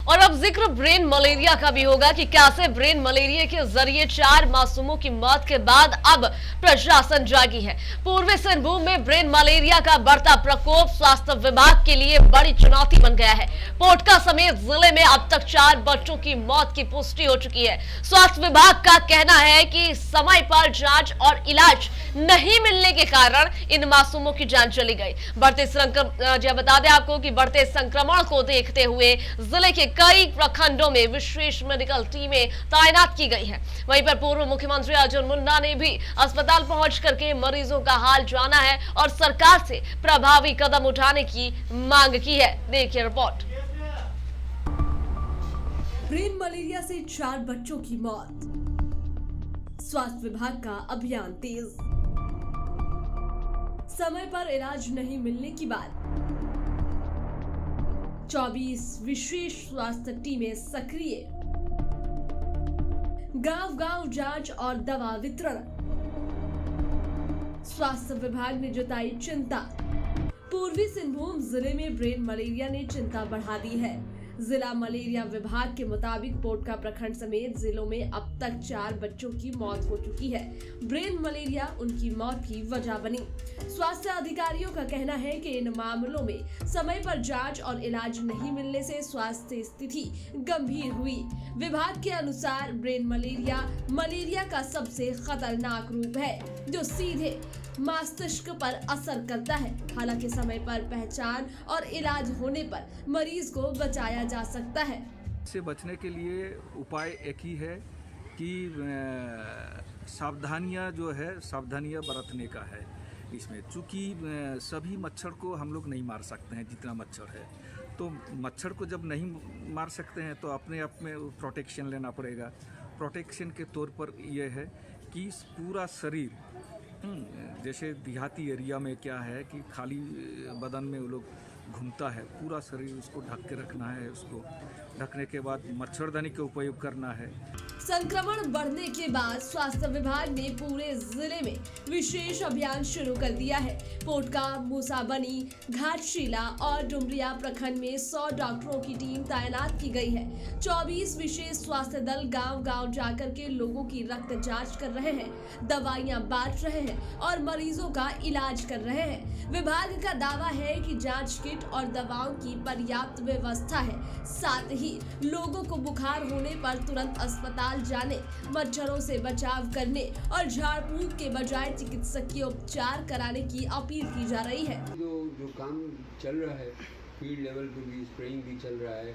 और अब जिक्र ब्रेन मलेरिया का भी होगा कि कैसे ब्रेन मलेरिया के जरिए 4 मासूमों की मौत के बाद अब प्रशासन जागी है। पूर्वी सिंहभूम में ब्रेन मलेरिया का बढ़ता प्रकोप स्वास्थ्य विभाग के लिए बड़ी चुनौती बन गया है। पोटका समेत जिले में अब तक 4 बच्चों की मौत की पुष्टि हो चुकी है। स्वास्थ्य विभाग का कहना है कि समय पर जांच और इलाज नहीं मिलने के कारण इन मासूमों की जान चली गई। बता दें आपको कि बढ़ते संक्रमण को देखते हुए जिले के कई प्रखंडों में विशेष मेडिकल टीमें तैनात की गई हैं। वहीं पर पूर्व मुख्यमंत्री अर्जुन मुंडा ने भी अस्पताल पहुंच करके मरीजों का हाल जाना है और सरकार से प्रभावी कदम उठाने की मांग की है। देखिए रिपोर्ट। ब्रेन मलेरिया से 4 बच्चों की मौत, स्वास्थ्य विभाग का अभियान तेज, समय पर इलाज नहीं मिलने की बात, 24 विशेष स्वास्थ्य टीमें सक्रिय, गांव-गांव जांच और दवा वितरण, स्वास्थ्य विभाग ने जताई चिंता। पूर्वी सिंहभूम जिले में ब्रेन मलेरिया ने चिंता बढ़ा दी है। जिला मलेरिया विभाग के मुताबिक पोटका प्रखंड समेत जिलों में अब तक 4 बच्चों की मौत हो चुकी है। ब्रेन मलेरिया उनकी मौत की वजह बनी। स्वास्थ्य अधिकारियों का कहना है कि इन मामलों में समय पर जांच और इलाज नहीं मिलने से स्वास्थ्य स्थिति गंभीर हुई। विभाग के अनुसार ब्रेन मलेरिया का सबसे खतरनाक रूप है जो सीधे मस्तिष्क पर असर करता है। हालांकि समय पर पहचान और इलाज होने पर मरीज को बचाया जा सकता है। इससे बचने के लिए उपाय एक ही है कि सावधानियां बरतने का है। इसमें चूंकि सभी मच्छर को हम लोग नहीं मार सकते हैं जितना मच्छर है, तो मच्छर को जब नहीं मार सकते हैं तो अपने आप में प्रोटेक्शन लेना पड़ेगा। प्रोटेक्शन के तौर पर यह है कि पूरा शरीर, जैसे देहाती एरिया में क्या है कि खाली बदन में वो लोग घूमता है, पूरा शरीर उसको ढक के रखना है। उसको ढकने के बाद मच्छरदानी का उपयोग करना है। संक्रमण बढ़ने के बाद स्वास्थ्य विभाग ने पूरे जिले में विशेष अभियान शुरू कर दिया है। पोटका, मूसाबनी, घाटशिला और डुमरिया प्रखंड में 100 डॉक्टरों की टीम तैनात की गई है। 24 विशेष स्वास्थ्य दल गांव-गांव जाकर के लोगों की रक्त जांच कर रहे हैं, दवाइयां बांट रहे हैं और मरीजों का इलाज कर रहे हैं। विभाग का दावा है कि जांच किट और दवाओं की पर्याप्त व्यवस्था है। साथ ही लोगों को बुखार होने पर तुरंत अस्पताल जाने, मच्छरों से बचाव करने और झाड़ फूंक के बजाय चिकित्सकीय उपचार कराने की अपील की जा रही है। जो काम चल रहा है, फील्ड लेवल पे भी स्प्रेइंग भी चल रहा है।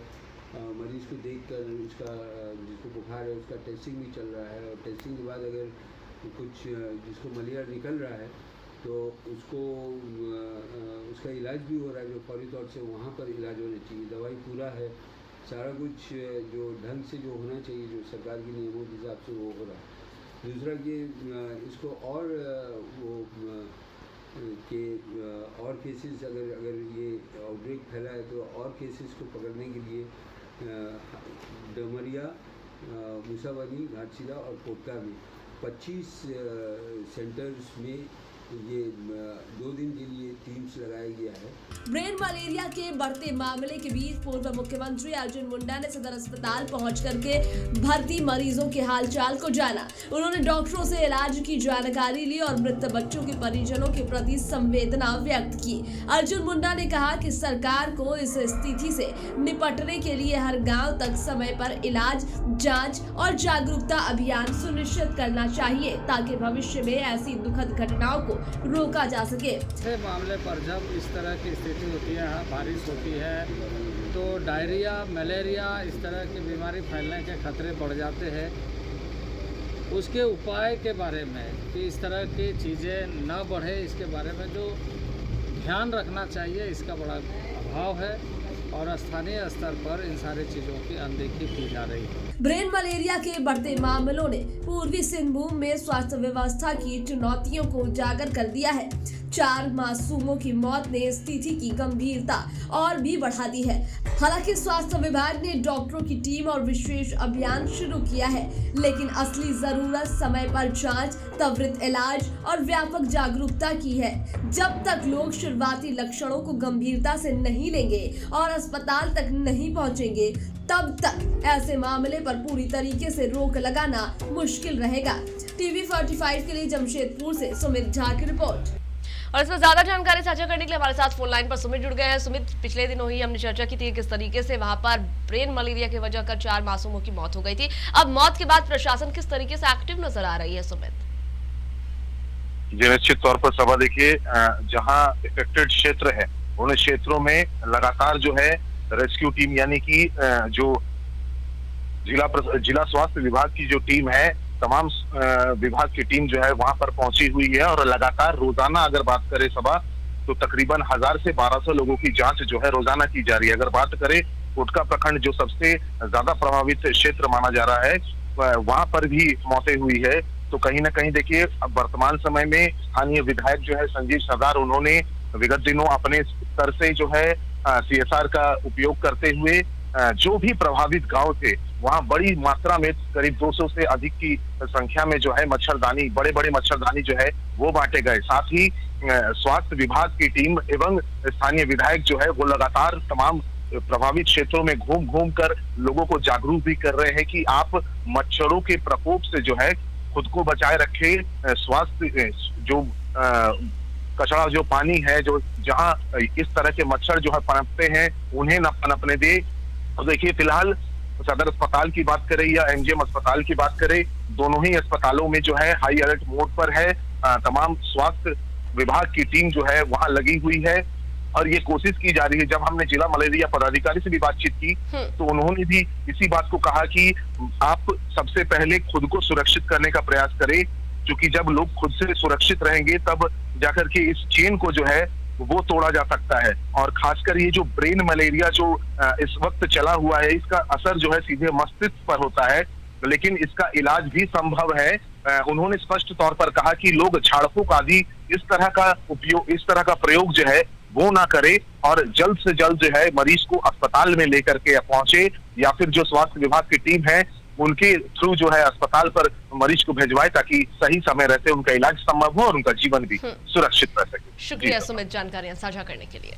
मरीज को देखकर उसका जिसको बुखार है उसका टेस्टिंग भी चल रहा है और टेस्टिंग के बाद अगर कुछ जिसको मलेरिया निकल रहा है तो उसको उसका इलाज भी हो रहा है। जो फौरी तौर से वहाँ पर इलाज होना चाहिए, दवाई पूरा है, सारा कुछ जो ढंग से जो होना चाहिए, जो सरकार के नियमों के हिसाब से वो हो रहा है। दूसरा कि इसको और और केसेस अगर ये आउटब्रेक फैला है तो और केसेस को पकड़ने के लिए डुमरिया, मूसाबनी, घाटशिला और पोटका में 25 सेंटर्स में ये 2 दिन के लिए टीम्स लगाया गया है। ब्रेन मलेरिया के बढ़ते मामले के बीच पूर्व मुख्यमंत्री अर्जुन मुंडा ने सदर अस्पताल पहुंच करके भर्ती मरीजों के हालचाल को जाना। उन्होंने डॉक्टरों से इलाज की जानकारी ली और मृत बच्चों के परिजनों के प्रति संवेदना व्यक्त की। अर्जुन मुंडा ने कहा कि सरकार को इस स्थिति से निपटने के लिए हर गाँव तक समय पर इलाज, जाँच और जागरूकता अभियान सुनिश्चित करना चाहिए ताकि भविष्य में ऐसी दुखद घटनाओं को रोका जा सके। ऐसे मामले पर जब इस तरह की स्थिति होती है, बारिश होती है, तो डायरिया, मलेरिया इस तरह की बीमारी फैलने के खतरे बढ़ जाते हैं। उसके उपाय के बारे में कि इस तरह की चीज़ें न बढ़े, इसके बारे में जो ध्यान रखना चाहिए इसका बड़ा अभाव है और स्थानीय स्तर पर इन सारी चीज़ों की अनदेखी की जा रही है। ब्रेन मलेरिया के बढ़ते मामलों ने पूर्वी सिंहभूम में स्वास्थ्य व्यवस्था की चुनौतियों को उजागर कर दिया है। 4 मासूमों की मौत ने स्थिति की गंभीरता और भी बढ़ा दी है। हालांकि स्वास्थ्य विभाग ने डॉक्टरों की टीम और विशेष अभियान शुरू किया है, लेकिन असली जरूरत समय पर जांच, त्वरित इलाज और व्यापक जागरूकता की है। जब तक लोग शुरुआती लक्षणों को गंभीरता से नहीं लेंगे और अस्पताल तक नहीं पहुंचेंगे, तब तक ऐसे मामले पर पूरी तरीके से रोक लगाना मुश्किल रहेगा। टीवी 45 के लिए जमशेदपुर से सुमित झा की रिपोर्ट। और इसमें ज्यादा जानकारी साझा करने के लिए हमारे साथ फोन लाइन पर सुमित जुड़ गए हैं। सुमित, पिछले दिनों ही हमने चर्चा की थी किस तरीके से वहां पर ब्रेन मलेरिया की वजह कर 4 मासूमों की मौत हो गई थी। अब मौत के बाद प्रशासन किस तरीके से एक्टिव नजर आ रही है सुमित? जी निश्चित तौर पर सभा देखिए, जहां इफेक्टेड क्षेत्र है उन क्षेत्रों में लगातार जो है रेस्क्यू टीम यानी कि जो जिला स्वास्थ्य विभाग की जो टीम है, तमाम विभाग की टीम जो है वहां पर पहुंची हुई है और लगातार रोजाना अगर बात करें सभा तो तकरीबन 1000 से 1200 लोगों की जांच जो है रोजाना की जा रही है। अगर बात करें कोटका प्रखंड जो सबसे ज्यादा प्रभावित क्षेत्र माना जा रहा है, वहां पर भी मौतें हुई है। तो कहीं ना कहीं देखिए अब वर्तमान समय में स्थानीय विधायक जो है संजीव सरदार, उन्होंने विगत दिनों अपने स्तर से जो है CSR का उपयोग करते हुए जो भी प्रभावित गांव थे वहां बड़ी मात्रा में करीब 200 से अधिक की संख्या में जो है मच्छरदानी, बड़े बड़े मच्छरदानी जो है वो बांटे गए। साथ ही स्वास्थ्य विभाग की टीम एवं स्थानीय विधायक जो है वो लगातार तमाम प्रभावित क्षेत्रों में घूम घूम कर लोगों को जागरूक भी कर रहे हैं कि आप मच्छरों के प्रकोप से जो है खुद को बचाए रखे। स्वास्थ्य जो कचरा जो पानी है, जो जहां इस तरह के मच्छर जो है पनपते हैं उन्हें न पनपने दे। तो देखिए फिलहाल सदर अस्पताल की बात करें या MGM अस्पताल की बात करें, दोनों ही अस्पतालों में जो है हाई अलर्ट मोड पर है। तमाम स्वास्थ्य विभाग की टीम जो है वहां लगी हुई है और ये कोशिश की जा रही है। जब हमने जिला मलेरिया पदाधिकारी से भी बातचीत की तो उन्होंने भी इसी बात को कहा कि आप सबसे पहले खुद को सुरक्षित करने का प्रयास करें, क्योंकि जब लोग खुद से सुरक्षित रहेंगे तब जाकर के इस चेन को जो है वो तोड़ा जा सकता है। और खासकर ये जो ब्रेन मलेरिया जो इस वक्त चला हुआ है, इसका असर जो है सीधे मस्तिष्क पर होता है, लेकिन इसका इलाज भी संभव है। उन्होंने स्पष्ट तौर पर कहा कि लोग झाड़ फूक आदि इस तरह का प्रयोग जो है वो ना करे और जल्द से जल्द जो है मरीज को अस्पताल में लेकर के पहुंचे या फिर जो स्वास्थ्य विभाग की टीम है उनके थ्रू जो है अस्पताल पर मरीज को भेजवाए ताकि सही समय रहते उनका इलाज संभव हो और उनका जीवन भी सुरक्षित रह सके। शुक्रिया सुमित जानकारियां साझा करने के लिए।